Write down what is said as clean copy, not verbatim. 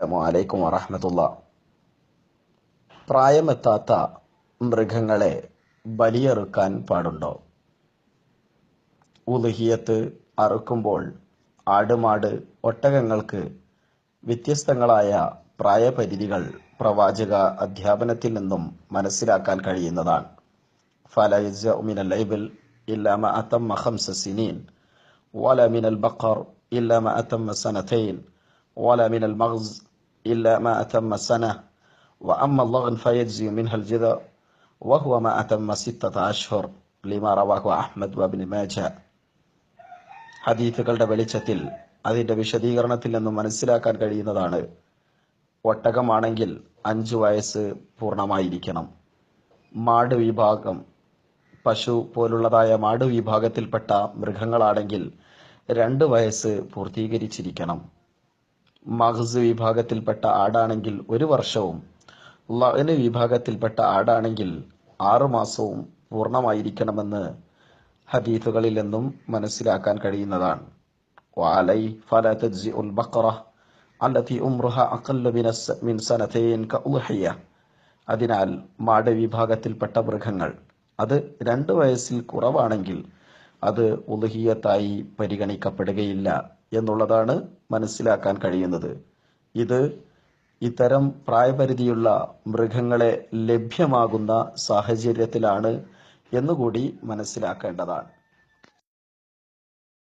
അലൈക്കും വറഹ്മത്തുള്ളാ. പ്രായമെത്താത്ത മൃഗങ്ങളെ ബലിയറുക്കാൻ പാടുണ്ടോ? ഉളുഹിയത്ത് അറുക്കുമ്പോൾ ആടുമാട് ഒട്ടകങ്ങൾക്ക് വ്യത്യസ്തങ്ങളായ പ്രായപരിധികൾ പ്രവാചക അധ്യാപനത്തിൽ നിന്നും മനസ്സിലാക്കാൻ കഴിയുന്നതാണ്. ഫല യജ്സഉ മിനൽ ഇബ്ൽ ഇല്ലാ മാ അതമ്മ 5 സിനീൻ വല മിനൽ ബഖർ ഇല്ലാ മാ അതമ്മ സനതൈൻ വല മിനൽ മഗ്സ് ഇല്ലാ മാ അതമ്മ സന وأما اللغن فيجزي منها الجذع وهو ما أتم 6 أشهر لما رواه أحمد وابن ماجه. ഹദീസുകളുടെ വെളിച്ചത്തിൽ അതിന്റെ വിശദീകരണത്തിൽ നിന്നും മനസ്സിലാക്കാൻ കഴിയുന്നതാണ്, ഒട്ടകമാണെങ്കിൽ 5 വയസ്സ് പൂർണ്ണമായിരിക്കണം. മാട് വിഭാഗം, പശു പോലുള്ളതായ മാട് വിഭാഗത്തിൽപ്പെട്ട മൃഗങ്ങളാണെങ്കിൽ 2 വയസ്സ് പൂർത്തീകരിച്ചിരിക്കണം. മഗ്സ് വിഭാഗത്തിൽപ്പെട്ട ആടാണെങ്കിൽ 1 വർഷവും, ലഅന് വിഭാഗത്തിൽപ്പെട്ട ആടാണെങ്കിൽ 6 മാസവും പൂർണ്ണമായിരിക്കണമെന്ന് ഹദീസുകളിൽ നിന്നും മനസ്സിലാക്കാൻ കഴിയുന്നതാണ്. വഅലൈ ഫലാ തജ്സിഉൽ ബഖറ അല്ലതി ഉംറുഹ അഖല്ല മിൻ സനതൈൻ കഉൽഹിയ. അതിനാൽ മാട് വിഭാഗത്തിൽപ്പെട്ട മൃഗങ്ങൾ അത് 2 വയസ്സിൽ കുറവാണെങ്കിൽ അത് ഉളുഹിയത്തായി പരിഗണിക്കപ്പെടുകയില്ല എന്നുള്ളതാണ് മനസ്സിലാക്കാൻ കഴിയുന്നത്. ഇത് ഇത്തരം പ്രായപരിധിയുള്ള മൃഗങ്ങളെ ലഭ്യമാകുന്ന സാഹചര്യത്തിലാണ് എന്നുകൂടി മനസ്സിലാക്കേണ്ടതാണ്.